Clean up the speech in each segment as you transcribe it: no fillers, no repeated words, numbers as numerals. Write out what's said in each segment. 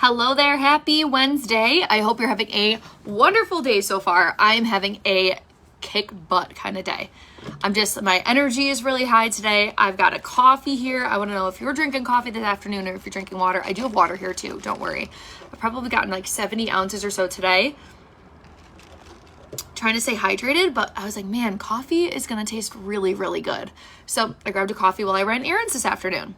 Hello there, happy Wednesday. I hope you're having a wonderful day so far. I'm having a kick butt kind of day. My energy is really high today. I've got a coffee here. I want to know if you're drinking coffee this afternoon or if you're drinking water. I do have water here too, don't worry. I've probably gotten like 70 ounces or so today. Trying to stay hydrated, but I was like, man, coffee is going to taste really, really good. So I grabbed a coffee while I ran errands this afternoon.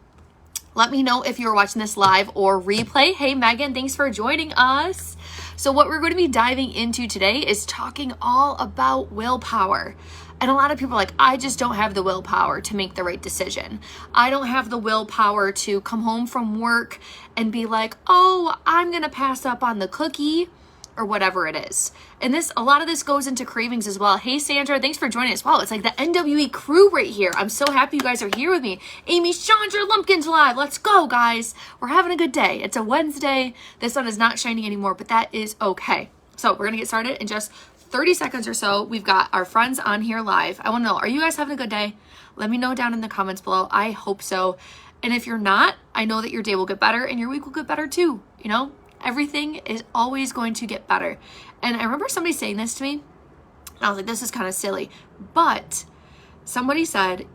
Let me know if you're watching this live or replay. Hey, Megan, thanks for joining us. So what we're going to be diving into today is talking all about willpower. And a lot of people are like, I just don't have the willpower to make the right decision. I don't have the willpower to come home from work and be like, oh, I'm going to pass up on the cookie or whatever it is. And a lot of this goes into cravings as well. Hey, Sandra, thanks for joining us. Wow, it's like the NWE crew right here. I'm so happy you guys are here with me. Amy, Chandra, Lumpkins live. Let's go, guys. We're having a good day. It's a Wednesday. The sun is not shining anymore, but that is okay. So we're going to get started in just 30 seconds or so. We've got our friends on here live. I want to know, are you guys having a good day? Let me know down in the comments below. I hope so. And if you're not, I know that your day will get better and your week will get better too, you know? Everything is always going to get better. And I remember somebody saying this to me, and I was like, this is kind of silly. But somebody said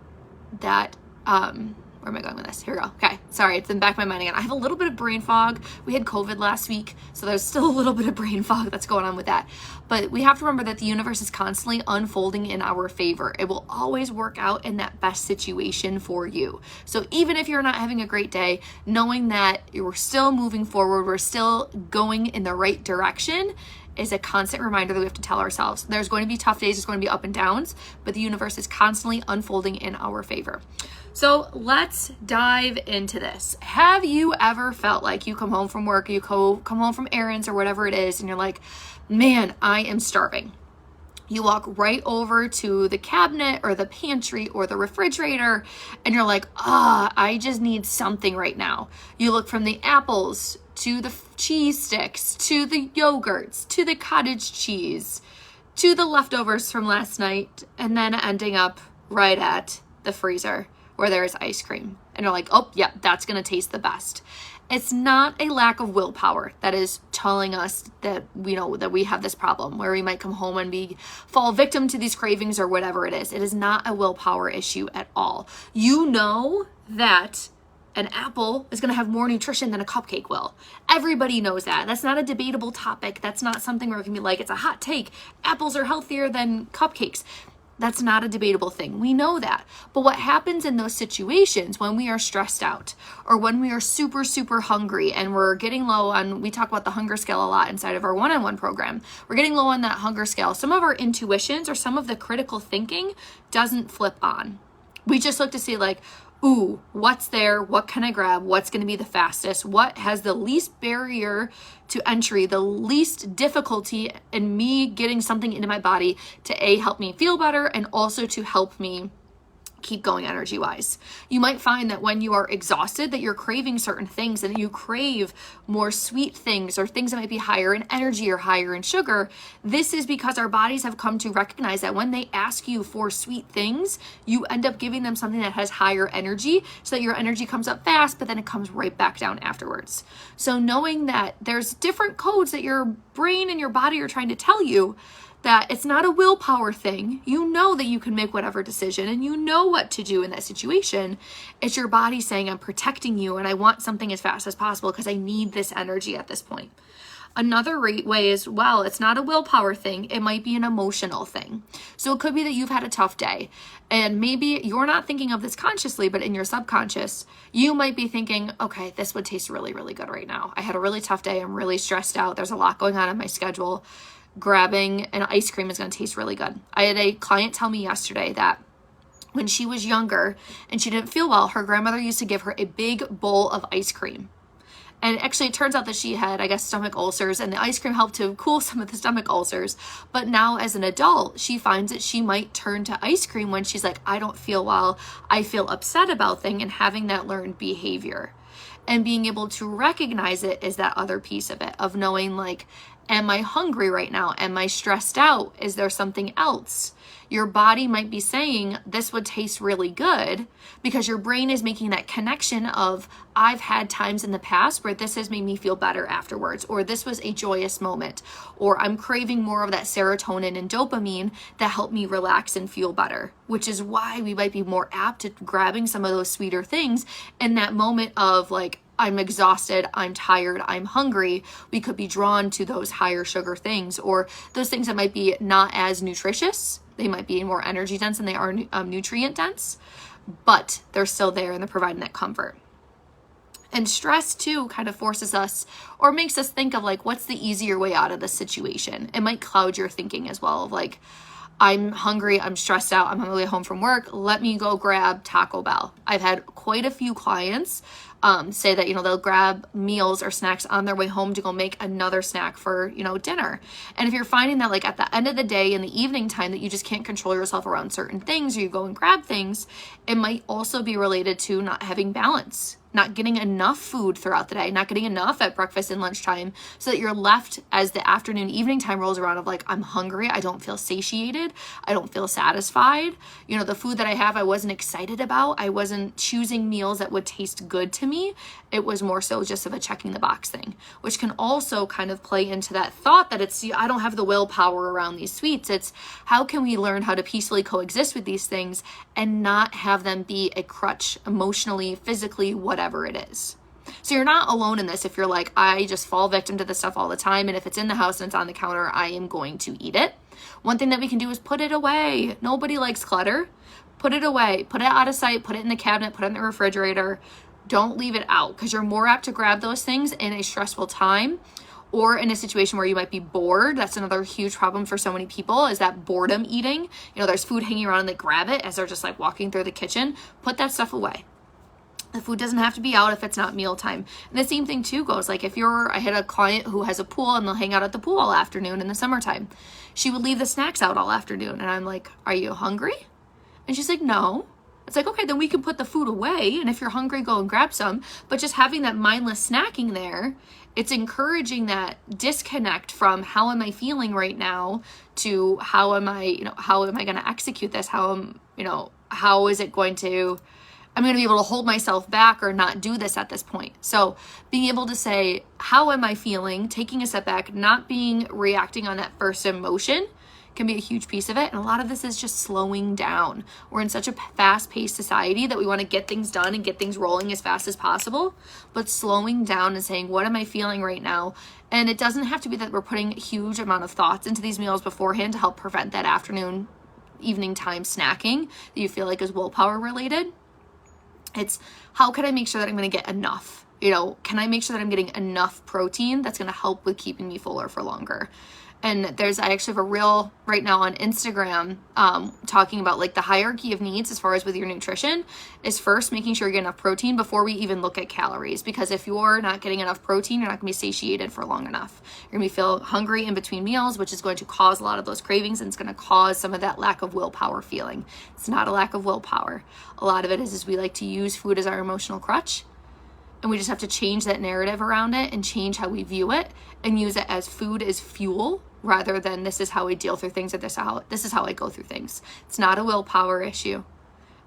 that, where am I going with this? Here we go. Okay, sorry, it's in the back of my mind again. I have a little bit of brain fog. We had COVID last week, so there's still a little bit of brain fog that's going on with that. But we have to remember that the universe is constantly unfolding in our favor. It will always work out in that best situation for you. So even if you're not having a great day, knowing that you're still moving forward, we're still going in the right direction, is a constant reminder that we have to tell ourselves. There's going to be tough days, there's going to be up and downs, but the universe is constantly unfolding in our favor. So let's dive into this. Have you ever felt like you come home from work, you come home from errands or whatever it is, and you're like, man, I am starving. You walk right over to the cabinet or the pantry or the refrigerator and you're like, I just need something right now. You look from the apples to the cheese sticks, to the yogurts, to the cottage cheese, to the leftovers from last night, and then ending up right at the freezer where there's ice cream. And you're like, oh, yeah, that's going to taste the best. It's not a lack of willpower that is telling us that we know that we have this problem where we might come home and fall victim to these cravings or whatever it is. It is not a willpower issue at all. You know that an apple is going to have more nutrition than a cupcake will. Everybody knows that. That's not a debatable topic. That's not something where it can be like, it's a hot take. Apples are healthier than cupcakes. That's not a debatable thing. We know that. But what happens in those situations when we are stressed out or when we are super, super hungry and we're getting low on, we talk about the hunger scale a lot inside of our one-on-one program. We're getting low on that hunger scale. Some of our intuitions or some of the critical thinking doesn't flip on. We just look to see like, ooh, what's there? What can I grab? What's going to be the fastest? What has the least barrier to entry, the least difficulty in me getting something into my body to help me feel better and also to help me keep going energy-wise. You might find that when you are exhausted that you're craving certain things and you crave more sweet things or things that might be higher in energy or higher in sugar. This is because our bodies have come to recognize that when they ask you for sweet things, you end up giving them something that has higher energy so that your energy comes up fast, but then it comes right back down afterwards. So knowing that there's different codes that your brain and your body are trying to tell you, that it's not a willpower thing. You know that you can make whatever decision and you know what to do in that situation. It's your body saying, I'm protecting you and I want something as fast as possible because I need this energy at this point. Another way is, well, it's not a willpower thing. It might be an emotional thing. So it could be that you've had a tough day and maybe you're not thinking of this consciously, but in your subconscious, you might be thinking, okay, this would taste really, really good right now. I had a really tough day. I'm really stressed out. There's a lot going on in my schedule. Grabbing an ice cream is going to taste really good. I had a client tell me yesterday that when she was younger and she didn't feel well, her grandmother used to give her a big bowl of ice cream. And actually it turns out that she had, I guess, stomach ulcers and the ice cream helped to cool some of the stomach ulcers. But now as an adult, she finds that she might turn to ice cream when she's like, I don't feel well. I feel upset about things, and having that learned behavior and being able to recognize it is that other piece of it, of knowing like, Am I hungry right now? Am I stressed out? Is there something else? Your body might be saying this would taste really good because your brain is making that connection of, I've had times in the past where this has made me feel better afterwards, or this was a joyous moment, or I'm craving more of that serotonin and dopamine that help me relax and feel better, which is why we might be more apt to grabbing some of those sweeter things in that moment of like, I'm exhausted, I'm tired, I'm hungry. We could be drawn to those higher sugar things, or those things that might be not as nutritious. They might be more energy dense than they are nutrient dense, but they're still there and they're providing that comfort. And stress too kind of forces us or makes us think of like, what's the easier way out of this situation? It might cloud your thinking as well of like, I'm hungry, I'm stressed out, I'm on my way home from work, let me go grab Taco Bell. I've had quite a few clients say that, they'll grab meals or snacks on their way home to go make another snack for, dinner. And if you're finding that like at the end of the day in the evening time that you just can't control yourself around certain things, or you go and grab things, it might also be related to not having balance, not getting enough food throughout the day, not getting enough at breakfast and lunchtime, so that you're left as the afternoon, evening time rolls around of like, I'm hungry, I don't feel satiated, I don't feel satisfied. The food that I have, I wasn't excited about. I wasn't choosing meals that would taste good to me. It was more so just of a checking the box thing, which can also kind of play into that thought that it's, I don't have the willpower around these sweets. It's how can we learn how to peacefully coexist with these things and not have them be a crutch emotionally, physically, whatever it is. So you're not alone in this if you're like, I just fall victim to this stuff all the time, and if it's in the house and it's on the counter, I am going to eat it. One thing that we can do is put it away. Nobody likes clutter. Put it away. Put it out of sight. Put it in the cabinet. Put it in the refrigerator. Don't leave it out, because you're more apt to grab those things in a stressful time or in a situation where you might be bored. That's another huge problem for so many people, is that boredom eating. There's food hanging around and they grab it as they're just like walking through the kitchen. Put that stuff away. The food doesn't have to be out if it's not mealtime. And the same thing too goes, like I had a client who has a pool and they'll hang out at the pool all afternoon in the summertime. She would leave the snacks out all afternoon. And I'm like, are you hungry? And she's like, no. It's like, okay, then we can put the food away. And if you're hungry, go and grab some. But just having that mindless snacking there, it's encouraging that disconnect from how am I feeling right now to how am I going to execute this? How is it going to, I'm going to be able to hold myself back or not do this at this point. So being able to say, how am I feeling? Taking a step back, not reacting on that first emotion can be a huge piece of it. And a lot of this is just slowing down. We're in such a fast-paced society that we want to get things done and get things rolling as fast as possible, but slowing down and saying, what am I feeling right now? And it doesn't have to be that we're putting a huge amount of thoughts into these meals beforehand to help prevent that afternoon, evening time snacking that you feel like is willpower related. It's how can I make sure that I'm going to get enough? Can I make sure that I'm getting enough protein that's going to help with keeping me fuller for longer? And I actually have a reel right now on Instagram talking about like the hierarchy of needs as far as with your nutrition is first making sure you get enough protein before we even look at calories. Because if you're not getting enough protein, you're not going to be satiated for long enough. You're going to feel hungry in between meals, which is going to cause a lot of those cravings, and it's going to cause some of that lack of willpower feeling. It's not a lack of willpower. A lot of it is we like to use food as our emotional crutch. And we just have to change that narrative around it and change how we view it and use it as food as fuel rather than this is how I deal through things or this is how I go through things. It's not a willpower issue.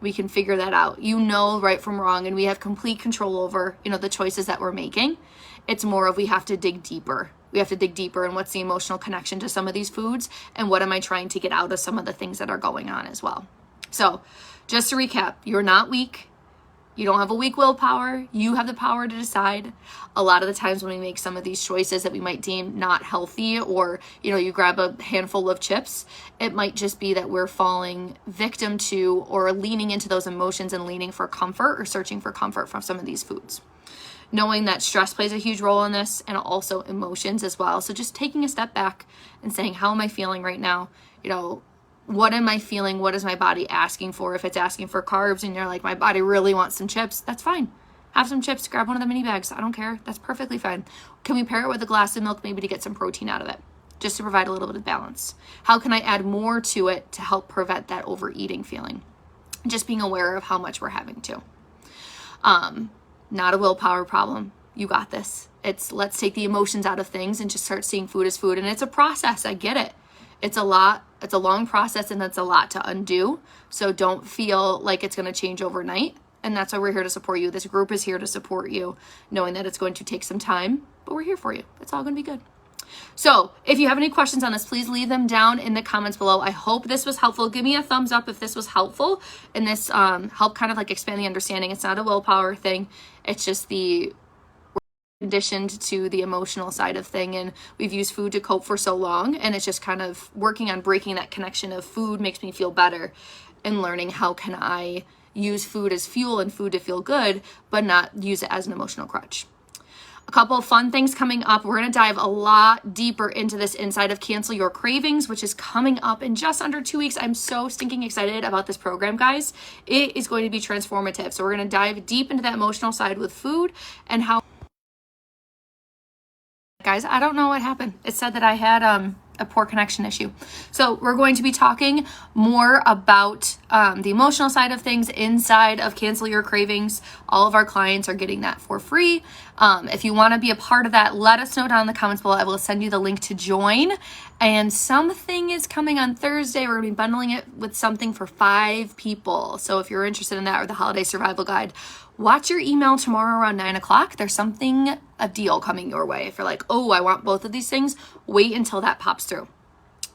We can figure that out. Right from wrong, and we have complete control over, the choices that we're making. It's more of we have to dig deeper. We have to dig deeper in what's the emotional connection to some of these foods and what am I trying to get out of some of the things that are going on as well. So just to recap, you're not weak. You don't have a weak willpower. You have the power to decide. A lot of the times when we make some of these choices that we might deem not healthy, or, you grab a handful of chips, it might just be that we're falling victim to or leaning into those emotions and leaning for comfort or searching for comfort from some of these foods. Knowing that stress plays a huge role in this and also emotions as well. So just taking a step back and saying, how am I feeling right now? What am I feeling? What is my body asking for? If it's asking for carbs and you're like, my body really wants some chips, that's fine. Have some chips, grab one of the mini bags. I don't care. That's perfectly fine. Can we pair it with a glass of milk maybe to get some protein out of it? Just to provide a little bit of balance. How can I add more to it to help prevent that overeating feeling? Just being aware of how much we're having to. Not a willpower problem. You got this. It's let's take the emotions out of things and just start seeing food as food. And it's a process. I get it. It's a lot. It's a long process, and that's a lot to undo. So don't feel like it's going to change overnight. And that's why we're here to support you. This group is here to support you, knowing that it's going to take some time, but we're here for you. It's all going to be good. So if you have any questions on this, please leave them down in the comments below. I hope this was helpful. Give me a thumbs up if this was helpful and this helped kind of like expand the understanding. It's not a willpower thing. It's just we're conditioned to the emotional side of thing, and we've used food to cope for so long, and it's just kind of working on breaking that connection of food makes me feel better and learning how can I use food as fuel and food to feel good, but not use it as an emotional crutch. A couple of fun things coming up. We're going to dive a lot deeper into this inside of Cancel Your Cravings, which is coming up in just under 2 weeks. I'm so stinking excited about this program, guys. It is going to be transformative. So we're going to dive deep into that emotional side with food and how... Guys, I don't know what happened. It said that I had a poor connection issue. So we're going to be talking more about the emotional side of things inside of Cancel Your Cravings. All of our clients are getting that for free. If you want to be a part of that, let us know down in the comments below. I will send you the link to join. And something is coming on Thursday. We're going to be bundling it with something for 5 people. So if you're interested in that, or the holiday survival guide, watch your email tomorrow around 9 o'clock. There's a deal coming your way. If you're like, oh, I want both of these things, wait until that pops through.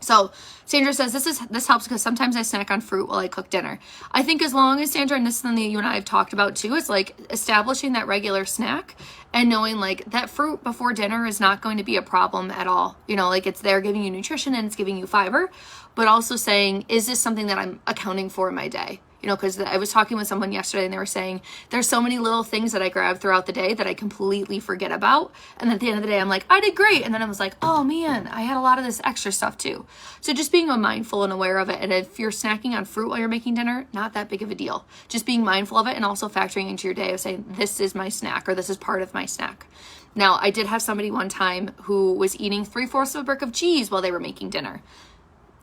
So Sandra says, this helps because sometimes I snack on fruit while I cook dinner. I think as long as, Sandra, and this is something that you and I have talked about too, is like establishing that regular snack and knowing like that fruit before dinner is not going to be a problem at all. You know, like it's there giving you nutrition and it's giving you fiber, but also saying, is this something that I'm accounting for in my day? You know, because I was talking with someone yesterday and they were saying, there's so many little things that I grab throughout the day that I completely forget about. And then at the end of the day, I'm like, I did great. And then I was like, oh man, I had a lot of this extra stuff too. So just being mindful and aware of it. And if you're snacking on fruit while you're making dinner, not that big of a deal. Just being mindful of it and also factoring into your day of saying, this is my snack or this is part of my snack. Now, I did have somebody one time who was eating 3/4 of a brick of cheese while they were making dinner.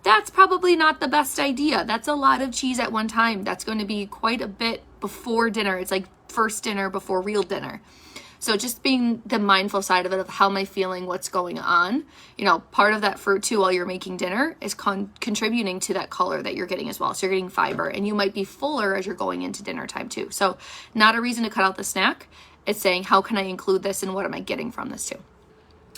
That's probably not the best idea. That's a lot of cheese at one time. That's going to be quite a bit before dinner. It's like first dinner before real dinner. So just being the mindful side of it, of how am I feeling, what's going on. You know, part of that fruit too while you're making dinner is contributing to that color that you're getting as well. So you're getting fiber and you might be fuller as you're going into dinner time too. So not a reason to cut out the snack. It's saying, how can I include this and what am I getting from this too?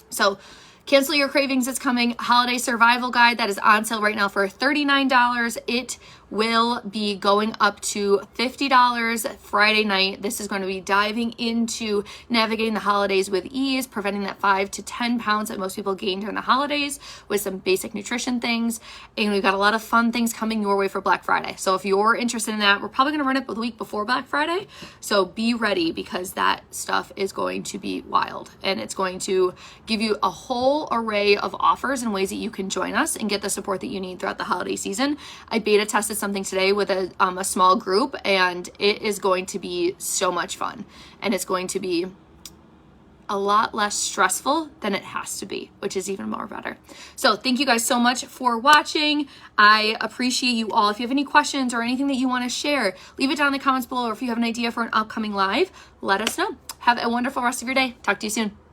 So Cancel Your Cravings is coming. Holiday Survival Guide, that is on sale right now for $39. It will be going up to $50 Friday night. This is going to be diving into navigating the holidays with ease, preventing that 5 to 10 pounds that most people gain during the holidays with some basic nutrition things. And we've got a lot of fun things coming your way for Black Friday. So if you're interested in that, we're probably going to run it the week before Black Friday. So be ready because that stuff is going to be wild and it's going to give you a whole array of offers and ways that you can join us and get the support that you need throughout the holiday season. I beta tested something today with a small group and it is going to be so much fun and it's going to be a lot less stressful than it has to be, which is even more better. So thank you guys so much for watching. I appreciate you all. If you have any questions or anything that you want to share, leave it down in the comments below, or if you have an idea for an upcoming live, let us know. Have a wonderful rest of your day. Talk to you soon.